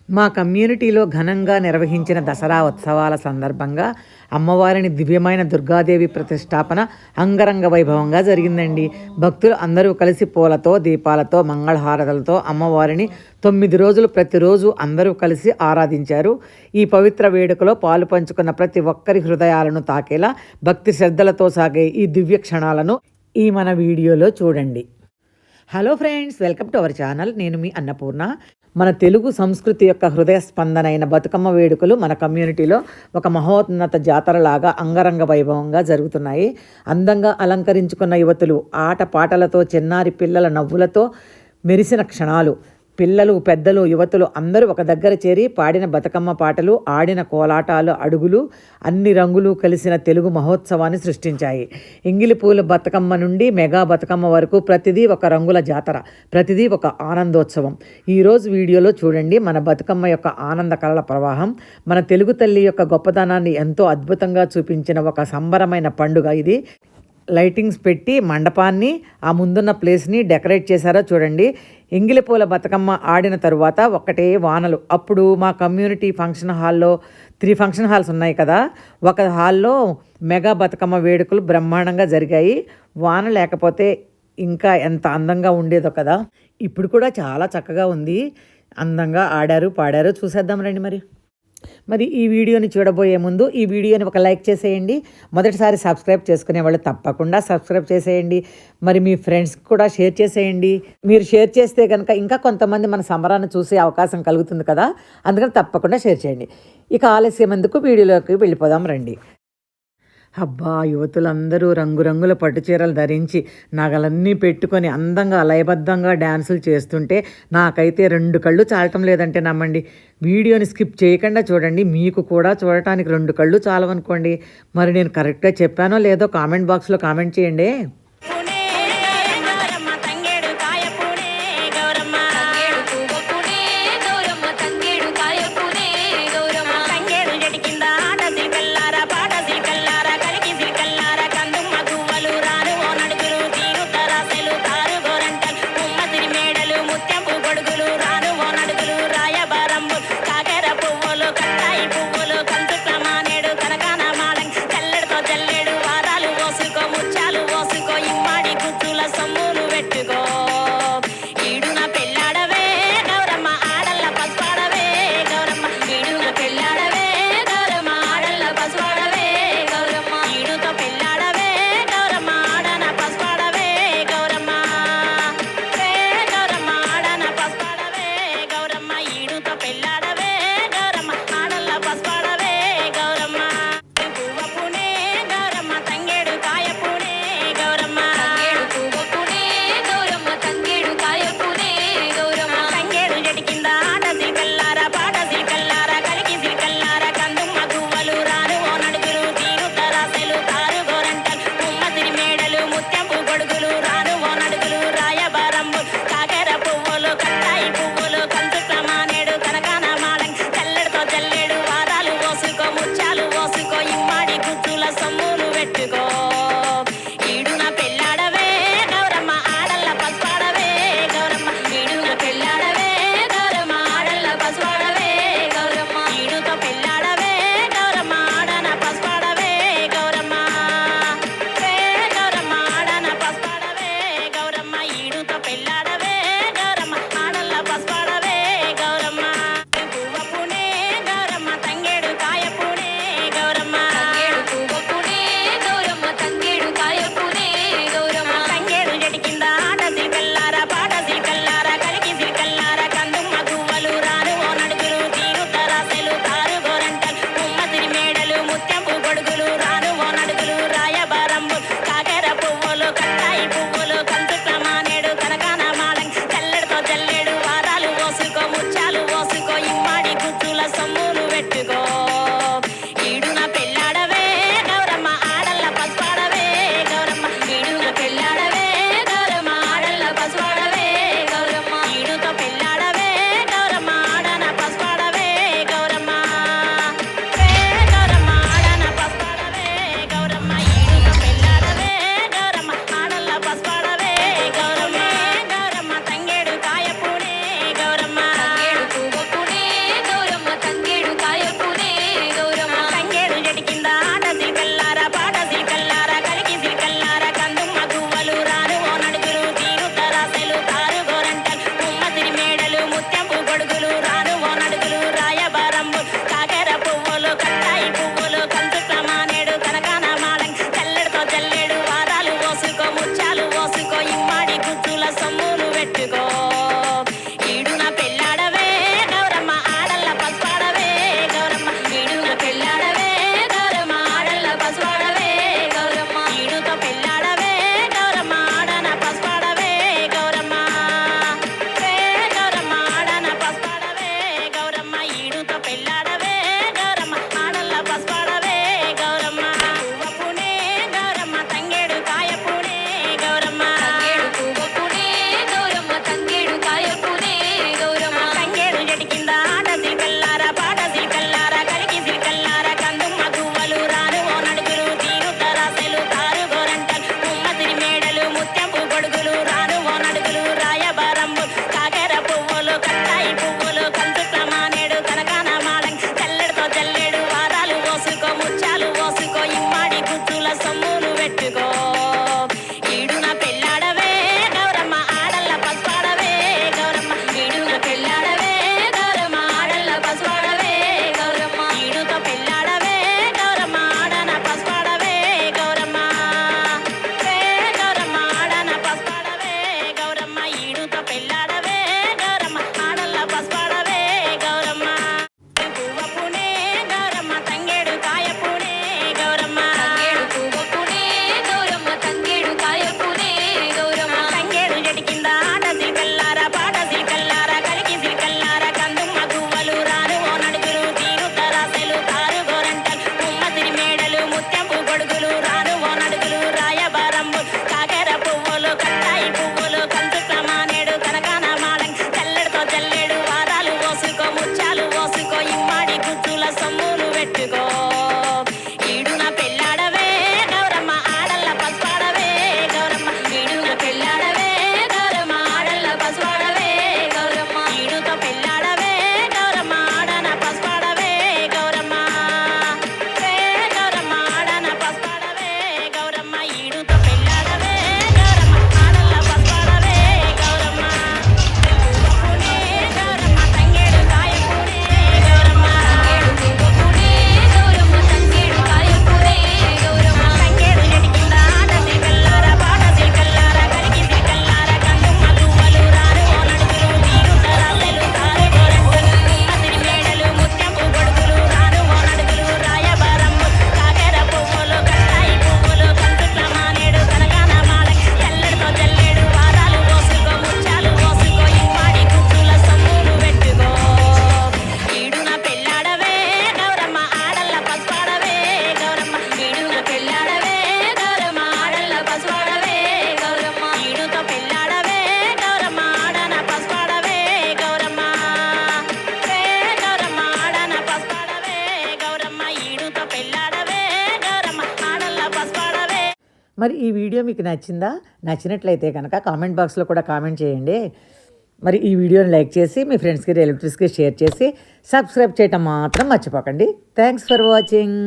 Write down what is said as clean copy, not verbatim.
మా కమ్యూనిటీలో ఘనంగా నిర్వహించిన దసరా ఉత్సవాల సందర్భంగా అమ్మవారిని దివ్యమైన దుర్గాదేవి ప్రతిష్టాపన అంగరంగ వైభవంగా జరిగిందండి. భక్తులు అందరూ కలిసి పూలతో, దీపాలతో, మంగళహారతులతో అమ్మవారిని 9 రోజులు ప్రతిరోజు అందరూ కలిసి ఆరాధించారు. ఈ పవిత్ర వేడుకలో పాలు పంచుకున్న ప్రతి ఒక్కరి హృదయాలను తాకేలా భక్తి శ్రద్ధలతో సాగే ఈ దివ్య క్షణాలను ఈ మన వీడియోలో చూడండి. Hello friends, welcome to our channel. నేను మీ అన్నపూర్ణ. మన తెలుగు సంస్కృతి యొక్క హృదయ స్పందన అయిన బతుకమ్మ వేడుకలు మన కమ్యూనిటీలో ఒక మహోన్నత జాతరలాగా అంగరంగ వైభవంగా జరుగుతున్నాయి. అందంగా అలంకరించుకున్న యువతులు ఆట పాటలతో, చిన్నారి పిల్లల నవ్వులతో మెరిసిన క్షణాలు. పిల్లలు, పెద్దలు, యువతులు అందరూ ఒక దగ్గర చేరి పాడిన బతుకమ్మ పాటలు, ఆడిన కోలాటాలు, అడుగులు అన్ని రంగులు కలిసిన తెలుగు మహోత్సవాన్ని సృష్టించాయి. ఎంగిలిపూల బతుకమ్మ నుండి మెగా బతుకమ్మ వరకు ప్రతిదీ ఒక రంగుల జాతర, ప్రతిదీ ఒక ఆనందోత్సవం. ఈరోజు వీడియోలో చూడండి మన బతుకమ్మ యొక్క ఆనంద కళల ప్రవాహం. మన తెలుగు తల్లి యొక్క గొప్పతనాన్ని ఎంతో అద్భుతంగా చూపించిన ఒక సంబరమైన పండుగ ఇది. లైటింగ్స్ పెట్టి మండపాన్ని, ఆ ముందున్న ప్లేస్ని డెకరేట్ చేశారో చూడండి. ఎంగిలిపూల బతుకమ్మ ఆడిన తరువాత ఒకటే వానలు. అప్పుడు మా కమ్యూనిటీ ఫంక్షన్ హాల్లో 3 ఫంక్షన్ హాల్స్ ఉన్నాయి కదా, ఒక హాల్లో మెగా బతుకమ్మ వేడుకలు బ్రహ్మాండంగా జరిగాయి. వాన లేకపోతే ఇంకా ఎంత అందంగా ఉండేదో కదా. ఇప్పుడు కూడా చాలా చక్కగా ఉంది. అందంగా ఆడారు, పాడారు. చూసేద్దాం రండి. మరి ఈ వీడియోని చూడబోయే ముందు ఈ వీడియోని ఒక లైక్ చేసేయండి. మొదటిసారి సబ్స్క్రైబ్ చేసుకునే వాళ్ళు తప్పకుండా సబ్స్క్రైబ్ చేసేయండి. మరి మీ ఫ్రెండ్స్కి కూడా షేర్ చేసేయండి. మీరు షేర్ చేస్తే కనుక ఇంకా కొంతమంది మన సంబరాన్ని చూసే అవకాశం కలుగుతుంది కదా, అందుకని తప్పకుండా షేర్ చేయండి. ఇక ఆలస్యం ఎందుకు, వీడియోలోకి వెళ్ళిపోదాం రండి. అబ్బా, యువతులందరూ రంగురంగుల పట్టుచీరలు ధరించి నగలన్నీ పెట్టుకొని అందంగా లయబద్ధంగా డ్యాన్సులు చేస్తుంటే నాకైతే 2 కళ్ళు చాలటం లేదంటే నమ్మండి. వీడియోని స్కిప్ చేయకుండా చూడండి. మీకు కూడా చూడటానికి 2 కళ్ళు చాలవనుకోండి. మరి నేను కరెక్ట్గా చెప్పానో లేదో కామెంట్ బాక్స్లో కామెంట్ చేయండి. మరి ఈ వీడియో మీకు నచ్చిందా? నచ్చినట్లయితే కనుక కామెంట్ బాక్స్లో కూడా కామెంట్ చేయండి. మరి ఈ వీడియోని లైక్ చేసి మీ ఫ్రెండ్స్కి రిలేటివ్స్కి షేర్ చేసి సబ్స్క్రైబ్ చేయటం మాత్రం మర్చిపోకండి. Thanks for watching.